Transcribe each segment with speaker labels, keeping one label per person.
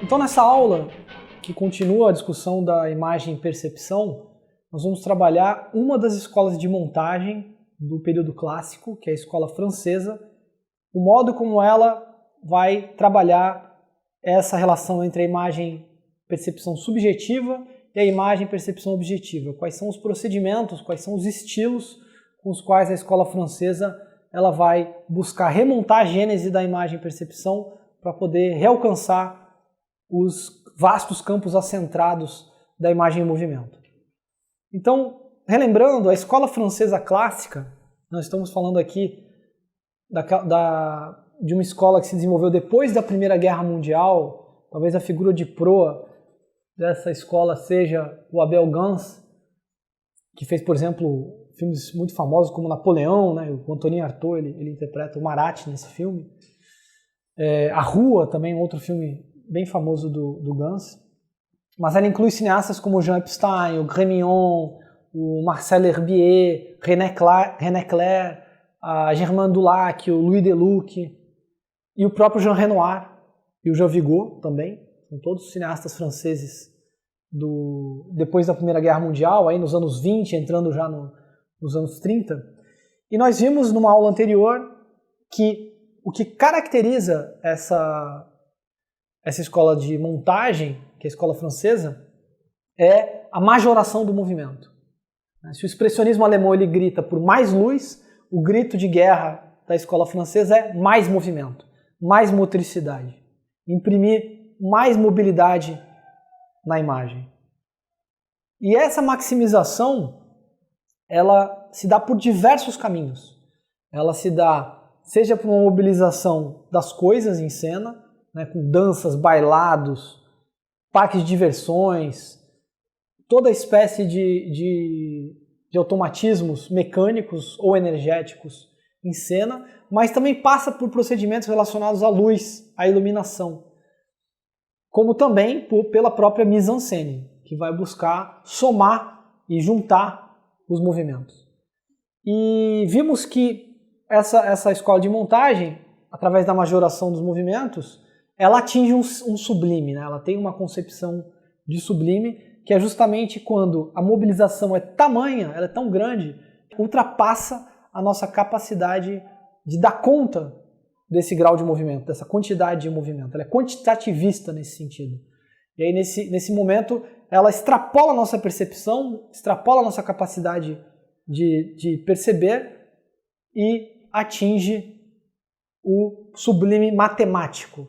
Speaker 1: Então, nessa aula, que continua a discussão da imagem e percepção, nós vamos trabalhar uma das escolas de montagem do período clássico, que é a escola francesa, o modo como ela vai trabalhar essa relação entre a imagem e percepção subjetiva e a imagem e percepção objetiva. Quais são os procedimentos, quais são os estilos com os quais a escola francesa ela vai buscar remontar a gênese da imagem e percepção para poder realcançar os vastos campos acentrados da imagem em movimento. Então, relembrando, a escola francesa clássica, nós estamos falando aqui de uma escola que se desenvolveu depois da Primeira Guerra Mundial. Talvez a figura de proa dessa escola seja o Abel Gance, que fez, por exemplo, filmes muito famosos como Napoleão, né? O Antonin Artaud, ele interpreta o Marat nesse filme. A Rua, também, outro filme bem famoso do Gance. Mas ela inclui cineastas como Jean Epstein, o Grémillon, o Marcel Herbier, René Clair, a Germaine Dulac, o Louis Deluc e o próprio Jean Renoir e o Jean Vigo também. São todos cineastas franceses depois da Primeira Guerra Mundial, aí nos anos 20, entrando já nos anos 30. E nós vimos numa aula anterior que o que caracteriza essa escola de montagem, que é a escola francesa, é a majoração do movimento. Se o expressionismo alemão ele grita por mais luz, o grito de guerra da escola francesa é mais movimento, mais motricidade, imprimir mais mobilidade na imagem. E essa maximização, ela se dá por diversos caminhos. Ela se dá, seja por uma mobilização das coisas em cena, né, com danças, bailados, parques de diversões, toda espécie de automatismos mecânicos ou energéticos em cena, mas também passa por procedimentos relacionados à luz, à iluminação, como também pela própria mise-en-scène, que vai buscar somar e juntar os movimentos. E vimos que essa escola de montagem, através da majoração dos movimentos, ela atinge um sublime, né? Ela tem uma concepção de sublime, que é justamente quando a mobilização é tamanha, ela é tão grande, que ultrapassa a nossa capacidade de dar conta desse grau de movimento, dessa quantidade de movimento. Ela é quantitativista nesse sentido. E aí, nesse momento, ela extrapola a nossa percepção, extrapola a nossa capacidade de perceber e atinge o sublime matemático,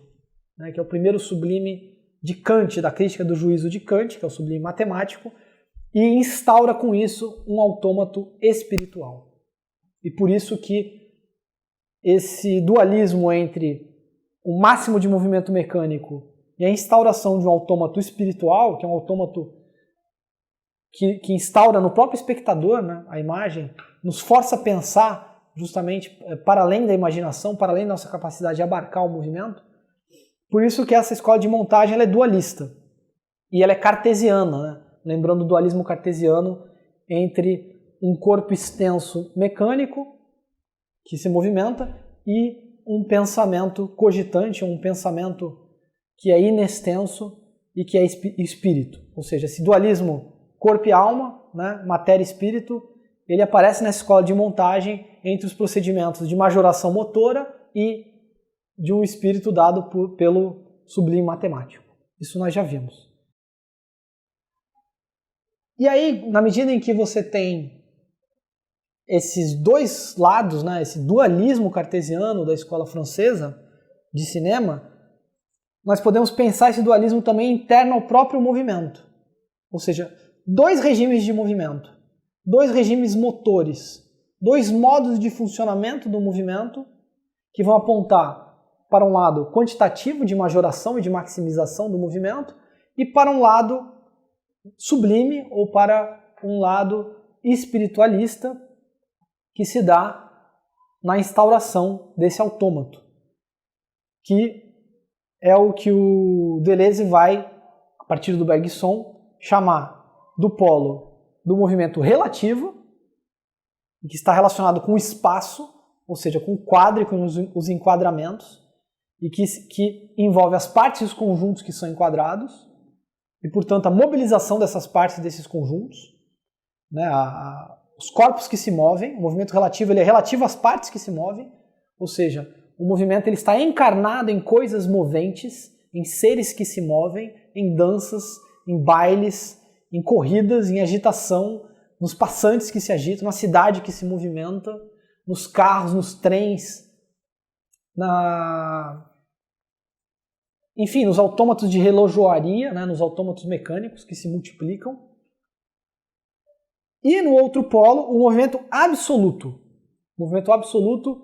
Speaker 1: né, que é o primeiro sublime de Kant, da crítica do juízo de Kant, que é o sublime matemático, e instaura com isso um autômato espiritual. E por isso que esse dualismo entre o máximo de movimento mecânico e a instauração de um autômato espiritual, que é um autômato que instaura no próprio espectador, né, a imagem, nos força a pensar justamente para além da imaginação, para além da nossa capacidade de abarcar o movimento. Por isso que essa escola de montagem ela é dualista e ela é cartesiana, né? Lembrando o dualismo cartesiano entre um corpo extenso mecânico que se movimenta e um pensamento cogitante, um pensamento que é inextenso e que é espírito. Ou seja, esse dualismo corpo e alma, né? Matéria e espírito, ele aparece nessa escola de montagem entre os procedimentos de majoração motora e de um espírito dado pelo sublime matemático. Isso nós já vimos. E aí, na medida em que você tem esses dois lados, né, esse dualismo cartesiano da escola francesa de cinema, nós podemos pensar esse dualismo também interno ao próprio movimento. Ou seja, dois regimes de movimento, dois regimes motores, dois modos de funcionamento do movimento que vão apontar para um lado quantitativo de majoração e de maximização do movimento e para um lado sublime ou para um lado espiritualista que se dá na instauração desse autômato, que é o que o Deleuze vai, a partir do Bergson, chamar do polo do movimento relativo, que está relacionado com o espaço, ou seja, com o quadro e com os enquadramentos, e que envolve as partes e os conjuntos que são enquadrados, e, portanto, a mobilização dessas partes e desses conjuntos, né, os corpos que se movem. O movimento relativo ele é relativo às partes que se movem, ou seja, o movimento ele está encarnado em coisas moventes, em seres que se movem, em danças, em bailes, em corridas, em agitação, nos passantes que se agitam, na cidade que se movimenta, nos carros, nos trens, enfim, nos autômatos de relojoaria, né, nos autômatos mecânicos que se multiplicam. E no outro polo, o movimento absoluto. O movimento absoluto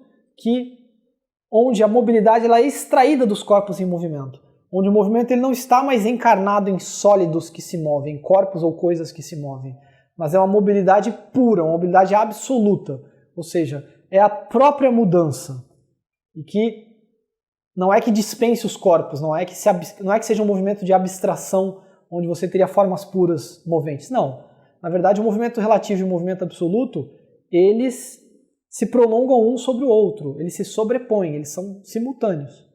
Speaker 1: onde a mobilidade ela é extraída dos corpos em movimento. Onde o movimento ele não está mais encarnado em sólidos que se movem, em corpos ou coisas que se movem, mas é uma mobilidade pura, uma mobilidade absoluta. Ou seja, é a própria mudança. E que não é que dispense os corpos, não é que seja um movimento de abstração, onde você teria formas puras moventes. Não. Na verdade, o movimento relativo e o movimento absoluto, eles se prolongam um sobre o outro, eles se sobrepõem, eles são simultâneos.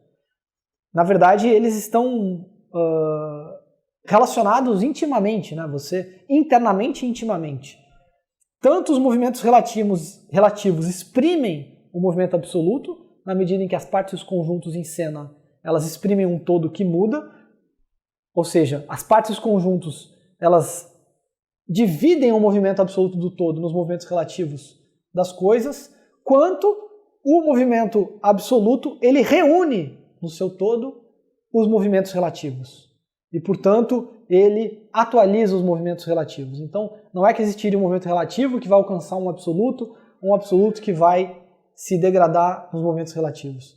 Speaker 1: Na verdade, eles estão relacionados intimamente, né? Internamente e intimamente. Tanto os movimentos relativos exprimem o movimento absoluto, na medida em que as partes e os conjuntos em cena, elas exprimem um todo que muda, ou seja, as partes e os conjuntos, elas dividem o movimento absoluto do todo nos movimentos relativos das coisas, quanto o movimento absoluto, ele reúne no seu todo os movimentos relativos. E, portanto, ele atualiza os movimentos relativos. Então, não é que existiria um movimento relativo que vai alcançar um absoluto que vai se degradar nos movimentos relativos.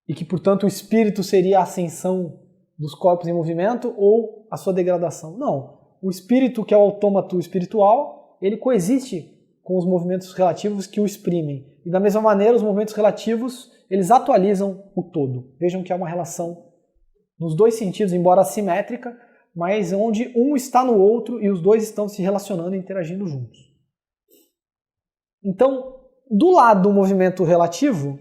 Speaker 1: E que, portanto, o espírito seria a ascensão dos corpos em movimento ou a sua degradação. Não. O espírito, que é o autômato espiritual, ele coexiste com os movimentos relativos que o exprimem. E da mesma maneira, os movimentos relativos, eles atualizam o todo. Vejam que é uma relação nos dois sentidos, embora assimétrica, mas onde um está no outro e os dois estão se relacionando e interagindo juntos. Então, do lado do movimento relativo,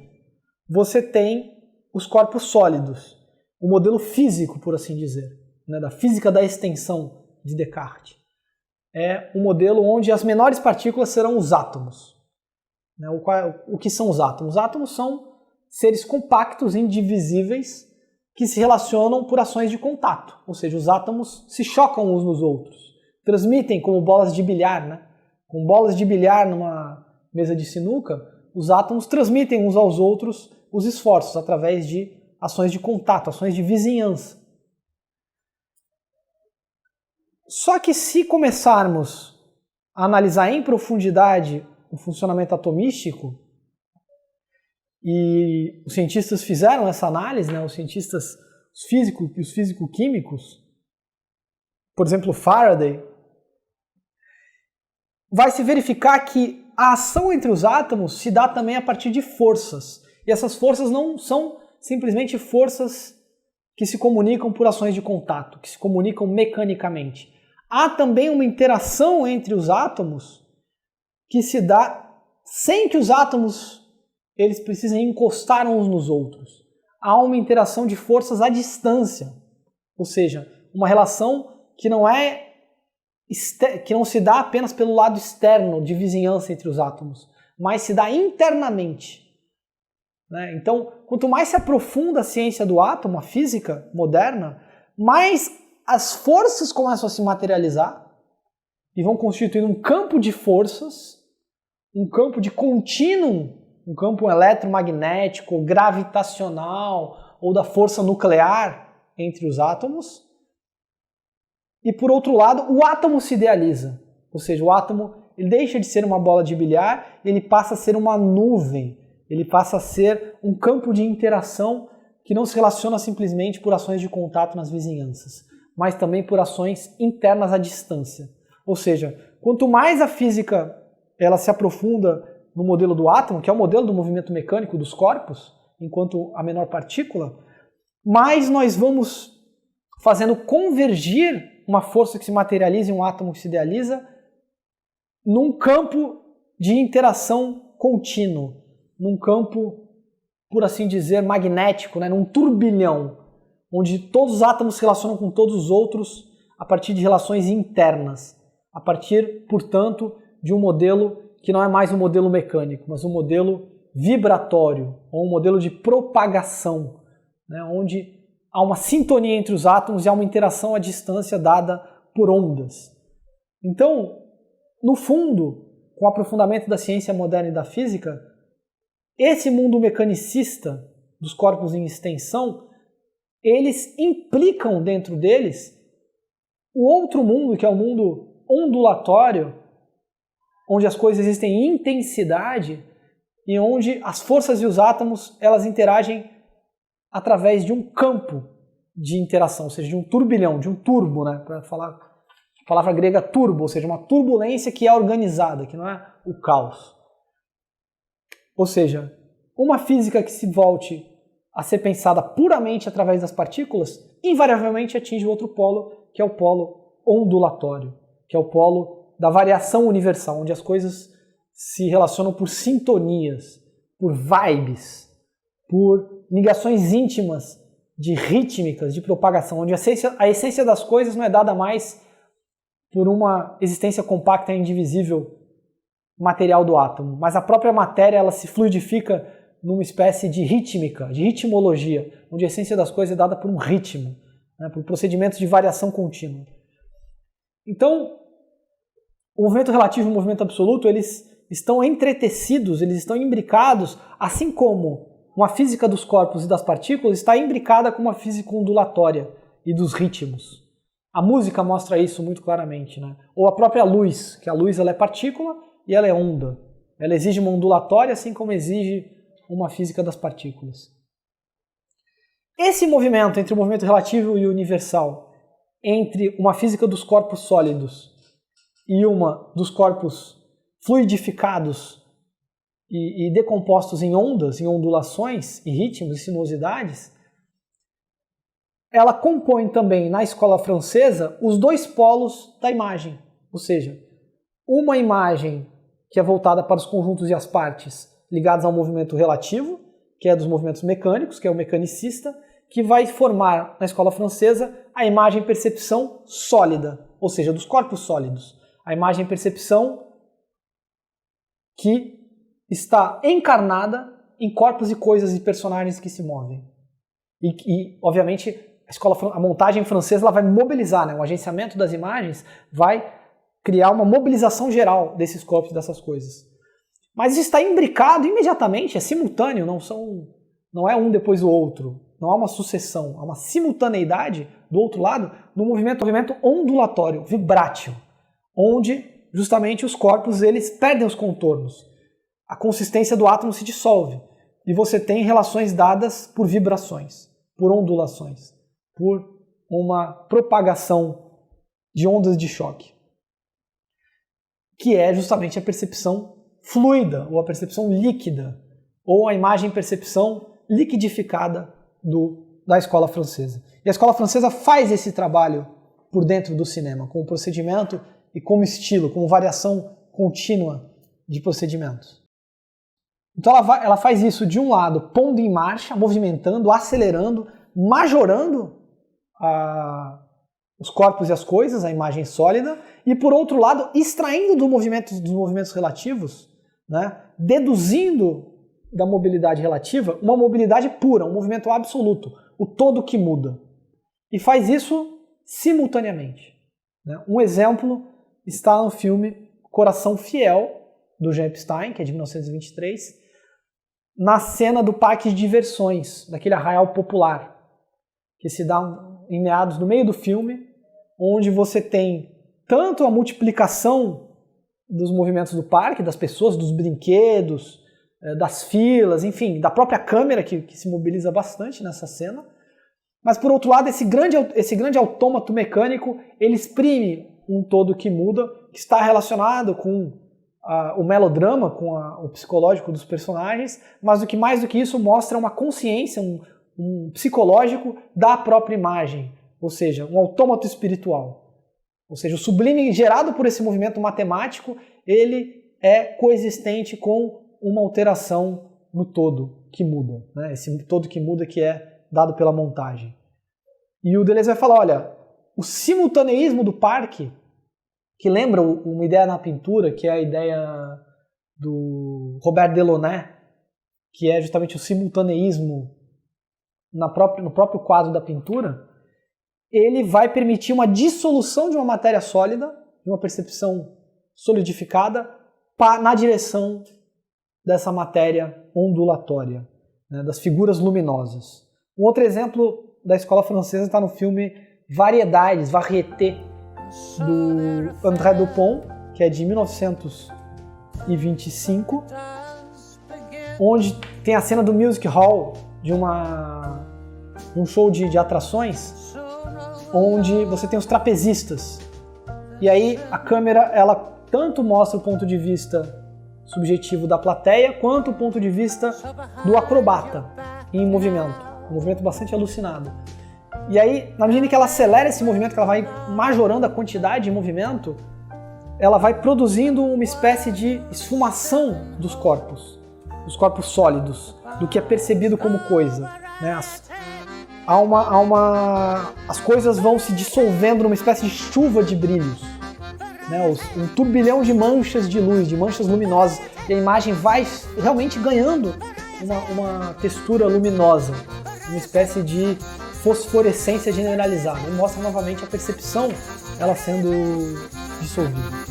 Speaker 1: você tem os corpos sólidos, o modelo físico, por assim dizer, né, da física da extensão de Descartes. É um modelo onde as menores partículas serão os átomos. O que são os átomos? Os átomos são seres compactos, indivisíveis, que se relacionam por ações de contato. Ou seja, os átomos se chocam uns nos outros. Transmitem como bolas de bilhar, né? Com bolas de bilhar numa mesa de sinuca, os átomos transmitem uns aos outros os esforços através de ações de contato, ações de vizinhança. Só que se começarmos a analisar em profundidade o funcionamento atomístico, e os cientistas fizeram essa análise, né? Os cientistas os físicos e os físico-químicos, por exemplo, Faraday, vai se verificar que a ação entre os átomos se dá também a partir de forças. E essas forças não são simplesmente forças que se comunicam por ações de contato, que se comunicam mecanicamente. Há também uma interação entre os átomos que se dá sem que os átomos eles precisem encostar uns nos outros. Há uma interação de forças à distância, ou seja, uma relação que não se dá apenas pelo lado externo de vizinhança entre os átomos, mas se dá internamente. Né? Então, quanto mais se aprofunda a ciência do átomo, a física moderna, mais as forças começam a se materializar e vão constituindo um campo de forças, um campo de contínuo, um campo eletromagnético, gravitacional ou da força nuclear entre os átomos. E por outro lado, o átomo se idealiza, ou seja, o átomo ele deixa de ser uma bola de bilhar, ele passa a ser uma nuvem, ele passa a ser um campo de interação que não se relaciona simplesmente por ações de contato nas vizinhanças, mas também por ações internas à distância. Ou seja, quanto mais a física ela se aprofunda no modelo do átomo, que é o modelo do movimento mecânico dos corpos, enquanto a menor partícula, mais nós vamos fazendo convergir uma força que se materializa em um átomo que se idealiza num campo de interação contínuo, num campo por assim dizer, magnético, né, num turbilhão, onde todos os átomos se relacionam com todos os outros a partir de relações internas, a partir, portanto, de um modelo que não é mais um modelo mecânico, mas um modelo vibratório, ou um modelo de propagação, né, onde há uma sintonia entre os átomos e há uma interação à distância dada por ondas. Então, no fundo, com o aprofundamento da ciência moderna e da física, esse mundo mecanicista dos corpos em extensão, eles implicam dentro deles o outro mundo, que é o mundo ondulatório, onde as coisas existem em intensidade e onde as forças e os átomos elas interagem através de um campo de interação, ou seja, de um turbilhão, de um turbo, né? Para falar a palavra grega turbo, ou seja, uma turbulência que é organizada, que não é o caos. Ou seja, uma física que se volte a ser pensada puramente através das partículas, invariavelmente atinge o outro polo, que é o polo ondulatório, que é o polo da variação universal, onde as coisas se relacionam por sintonias, por vibes, por ligações íntimas de rítmicas, de propagação, onde a essência das coisas não é dada mais por uma existência compacta e indivisível material do átomo, mas a própria matéria ela se fluidifica numa espécie de rítmica, de ritmologia, onde a essência das coisas é dada por um ritmo, né, por procedimentos de variação contínua. Então, o movimento relativo e o movimento absoluto, eles estão entretecidos, eles estão imbricados, assim como uma física dos corpos e das partículas está imbricada com uma física ondulatória e dos ritmos. A música mostra isso muito claramente, né? Ou a própria luz, que a luz ela é partícula e ela é onda. Ela exige uma ondulatória, assim como exige uma física das partículas. Esse movimento entre o movimento relativo e o universal, entre uma física dos corpos sólidos e uma dos corpos fluidificados e decompostos em ondas, em ondulações e ritmos e sinuosidades, ela compõe também, na escola francesa, os dois polos da imagem. Ou seja, uma imagem que é voltada para os conjuntos e as partes ligados ao movimento relativo, que é dos movimentos mecânicos, que é o mecanicista, que vai formar, na escola francesa, a imagem-percepção sólida, ou seja, dos corpos sólidos. A imagem-percepção que está encarnada em corpos e coisas e personagens que se movem. E obviamente, a montagem francesa ela vai mobilizar, né? O agenciamento das imagens vai criar uma mobilização geral desses corpos e dessas coisas. Mas isso está imbricado imediatamente, é simultâneo, não é um depois do outro. Não há uma sucessão, há uma simultaneidade do outro lado no movimento ondulatório, vibrátil, onde justamente os corpos eles perdem os contornos. A consistência do átomo se dissolve e você tem relações dadas por vibrações, por ondulações, por uma propagação de ondas de choque, que é justamente a percepção fluida, ou a percepção líquida, ou a imagem-percepção liquidificada da escola francesa. E a escola francesa faz esse trabalho por dentro do cinema, com procedimento e como estilo, com variação contínua de procedimentos. Então ela faz isso de um lado, pondo em marcha, movimentando, acelerando, majorando os corpos e as coisas, a imagem sólida, e por outro lado, extraindo dos movimentos relativos, né, deduzindo da mobilidade relativa uma mobilidade pura, um movimento absoluto, o todo que muda. E faz isso simultaneamente. Né? Um exemplo está no filme Coração Fiel, do Jean Epstein, que é de 1923, na cena do parque de diversões, daquele arraial popular, que se dá em meados do meio do filme, onde você tem tanto a multiplicação dos movimentos do parque, das pessoas, dos brinquedos, das filas, enfim, da própria câmera que se mobiliza bastante nessa cena, mas por outro lado esse grande autômato mecânico ele exprime um todo que muda, que está relacionado com o melodrama, com o psicológico dos personagens, mas mais do que isso mostra uma consciência, um psicológico da própria imagem, ou seja, um autômato espiritual. Ou seja, o sublime gerado por esse movimento matemático, ele é coexistente com uma alteração no todo. que muda, né? Esse todo que muda que é dado pela montagem. E o Deleuze vai falar, olha, o simultaneísmo do parque, que lembra uma ideia na pintura, que é a ideia do Robert Delaunay, que é justamente o simultaneísmo no próprio quadro da pintura, ele vai permitir uma dissolução de uma matéria sólida, de uma percepção solidificada, na direção dessa matéria ondulatória, né, das figuras luminosas. Um outro exemplo da escola francesa está no filme Variedades, Variété, do André Dupont, que é de 1925, onde tem a cena do music hall, de um show de atrações, onde você tem os trapezistas. E aí a câmera, ela tanto mostra o ponto de vista subjetivo da plateia, quanto o ponto de vista do acrobata em movimento. Um movimento bastante alucinado. E aí, na medida que ela acelera esse movimento, que ela vai majorando a quantidade de movimento, ela vai produzindo uma espécie de esfumação dos corpos sólidos, do que é percebido como coisa, né? As coisas vão se dissolvendo numa espécie de chuva de brilhos, né? Um turbilhão de manchas de luz, de manchas luminosas, e a imagem vai realmente ganhando uma textura luminosa, uma espécie de fosforescência generalizada, e mostra novamente a percepção ela sendo dissolvida.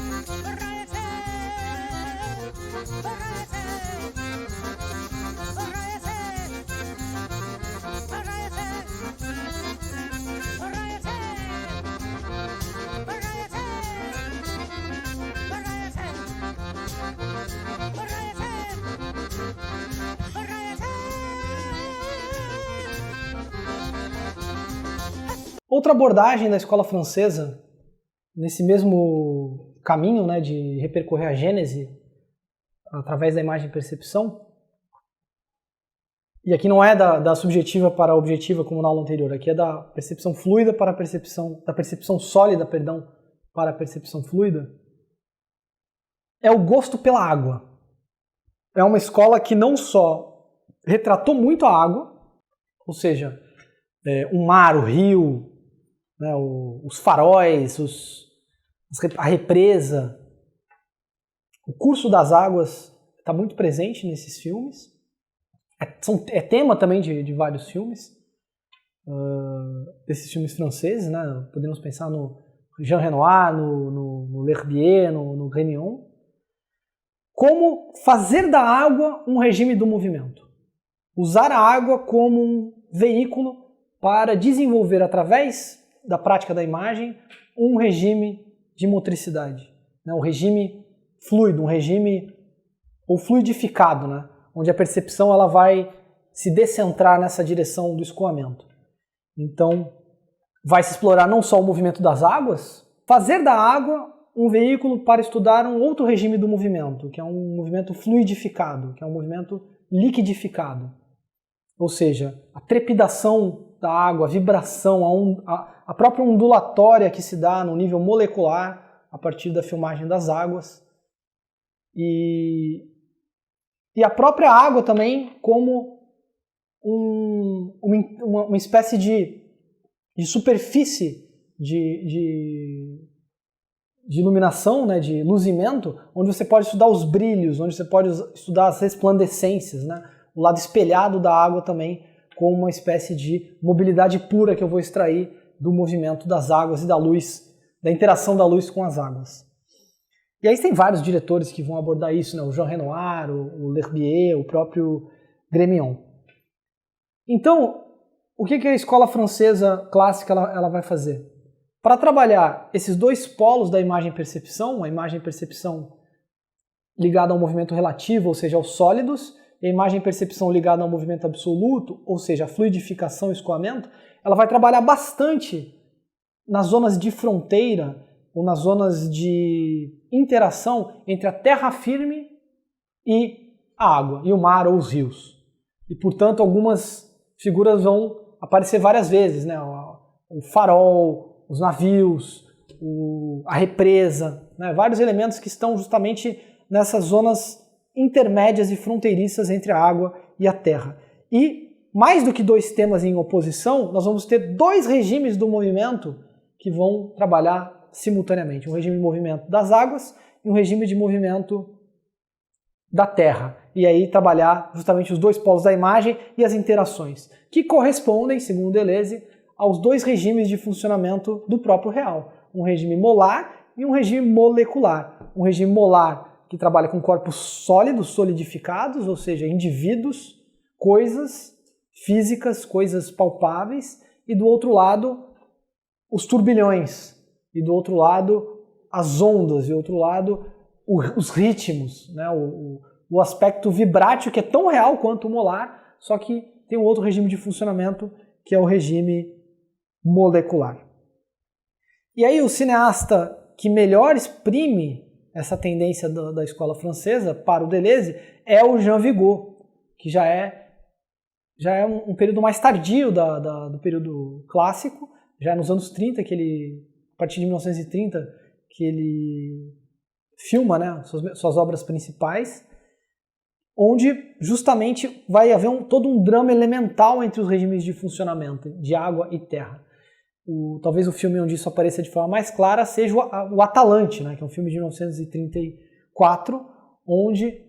Speaker 1: Outra abordagem da escola francesa, nesse mesmo caminho, né, de repercorrer a gênese através da imagem-percepção, e aqui não é da subjetiva para a objetiva como na aula anterior, aqui é da percepção fluida para a percepção, da percepção sólida, perdão, para a percepção fluida, é o gosto pela água. É uma escola que não só retratou muito a água, ou seja, o mar, o rio, né, os faróis, a represa, o curso das águas está muito presente nesses filmes. É tema também de vários filmes, desses filmes franceses, né? Podemos pensar no Jean Renoir, no L'Herbier, no Rémillon. Como fazer da água um regime do movimento. Usar a água como um veículo para desenvolver, através da prática da imagem, um regime de motricidade, né? Um regime fluido, um regime ou fluidificado, né? Onde a percepção ela vai se descentrar nessa direção do escoamento. Então, vai se explorar não só o movimento das águas, fazer da água um veículo para estudar um outro regime do movimento, que é um movimento fluidificado, que é um movimento liquidificado. Ou seja, a trepidação da água, a vibração, a própria ondulatória que se dá no nível molecular a partir da filmagem das águas. E a própria água também como uma espécie de superfície de iluminação, né, de luzimento, onde você pode estudar os brilhos, onde você pode estudar as resplandecências, né, o lado espelhado da água também, como uma espécie de mobilidade pura que eu vou extrair do movimento das águas e da luz, da interação da luz com as águas. E aí tem vários diretores que vão abordar isso, né, o Jean Renoir, o L'Herbier, o próprio Grémillon. Então, o que a escola francesa clássica ela vai fazer? Para trabalhar esses dois polos da imagem-percepção, a imagem-percepção ligada ao movimento relativo, ou seja, aos sólidos, e a imagem-percepção ligada ao movimento absoluto, ou seja, a fluidificação e escoamento, ela vai trabalhar bastante nas zonas de fronteira ou nas zonas de interação entre a terra firme e a água, e o mar ou os rios. E, portanto, algumas figuras vão aparecer várias vezes, né? O farol, os navios, a represa, né? Vários elementos que estão justamente nessas zonas intermédias e fronteiriças entre a água e a terra. E mais do que dois temas em oposição, nós vamos ter dois regimes do movimento que vão trabalhar simultaneamente. Um regime de movimento das águas e um regime de movimento da terra. E aí trabalhar justamente os dois polos da imagem e as interações, que correspondem, segundo Deleuze, aos dois regimes de funcionamento do próprio real. Um regime molar e um regime molecular. Um regime molar que trabalha com corpos sólidos, solidificados, ou seja, indivíduos, coisas físicas, coisas palpáveis, e do outro lado, os turbilhões, e do outro lado, as ondas, e do outro lado, os ritmos, né? O aspecto vibrátil, que é tão real quanto o molar, só que tem um outro regime de funcionamento, que é o regime molecular. E aí o cineasta que melhor exprime essa tendência da escola francesa para o Deleuze é o Jean Vigo, que já é um período mais tardio do período clássico, já nos anos 30, a partir de 1930, que ele filma, né, suas obras principais, onde justamente vai haver todo um drama elemental entre os regimes de funcionamento de água e terra. Talvez o filme onde isso apareça de forma mais clara seja o Atalante, né, que é um filme de 1934, onde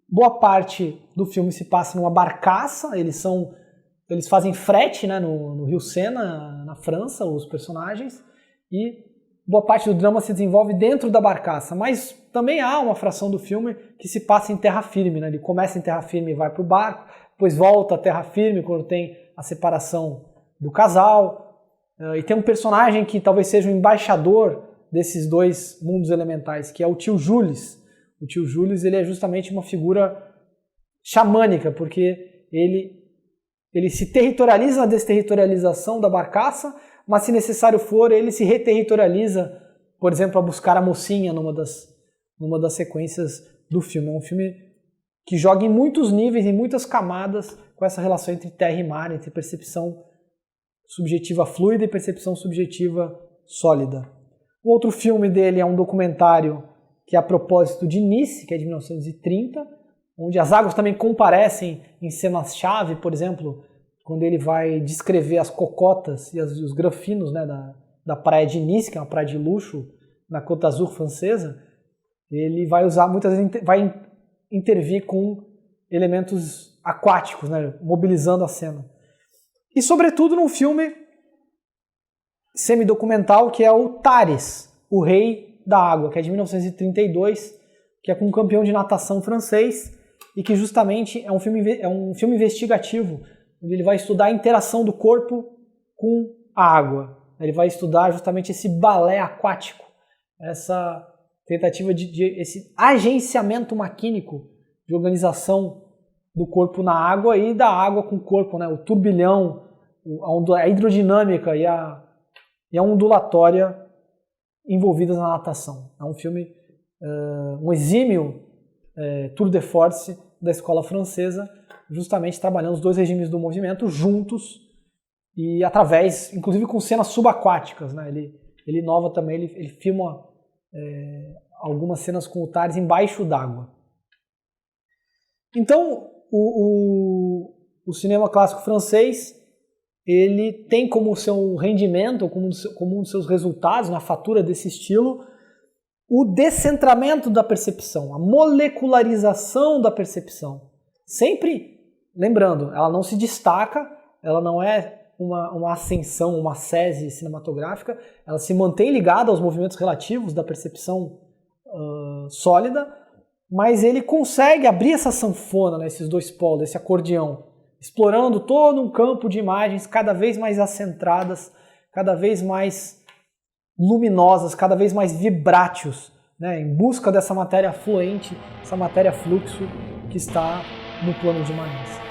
Speaker 1: boa parte do filme se passa numa barcaça, eles fazem frete, né, no Rio Sena, na França, os personagens, e boa parte do drama se desenvolve dentro da barcaça, mas também há uma fração do filme que se passa em terra firme, né? Ele começa em terra firme e vai para o barco, depois volta a terra firme quando tem a separação do casal, e tem um personagem que talvez seja o embaixador desses dois mundos elementais, que é o tio Jules. O tio Jules, ele é justamente uma figura xamânica, porque ele se territorializa na desterritorialização da barcaça, mas se necessário for, ele se reterritorializa, por exemplo, a buscar a mocinha numa das sequências do filme. É um filme que joga em muitos níveis, em muitas camadas, com essa relação entre terra e mar, entre percepção subjetiva fluida e percepção subjetiva sólida. O outro filme dele é um documentário que é a propósito de Nice, que é de 1930, onde as águas também comparecem em cenas-chave, por exemplo, quando ele vai descrever as cocotas e os grafinos, né, da praia de Nice, que é uma praia de luxo na Côte d'Azur francesa, ele vai usar muitas vezes, vai intervir com elementos aquáticos, né, mobilizando a cena. E sobretudo num filme semidocumental que é o Thares, o Rei da Água, que é de 1932, que é com um campeão de natação francês e que justamente é um filme investigativo, onde ele vai estudar a interação do corpo com a água. Ele vai estudar justamente esse balé aquático, essa tentativa esse agenciamento maquínico de organização do corpo na água e da água com o corpo, né? O turbilhão, a hidrodinâmica e a ondulatória envolvidas na natação. É um filme, um exímio tour de force da escola francesa, justamente trabalhando os dois regimes do movimento juntos e através, inclusive com cenas subaquáticas, né? Ele inova também, ele filma algumas cenas com o Thares embaixo d'água. Então, o cinema clássico francês, ele tem como seu rendimento, como um dos seus resultados na fatura desse estilo, o descentramento da percepção, a molecularização da percepção. Sempre, lembrando, ela não se destaca, ela não é uma ascensão, uma sese cinematográfica, ela se mantém ligada aos movimentos relativos da percepção sólida, mas ele consegue abrir essa sanfona, né, esses dois polos, esse acordeão, explorando todo um campo de imagens cada vez mais acentradas, cada vez mais luminosas, cada vez mais vibrátios, né, em busca dessa matéria fluente, essa matéria fluxo que está no plano de Manens.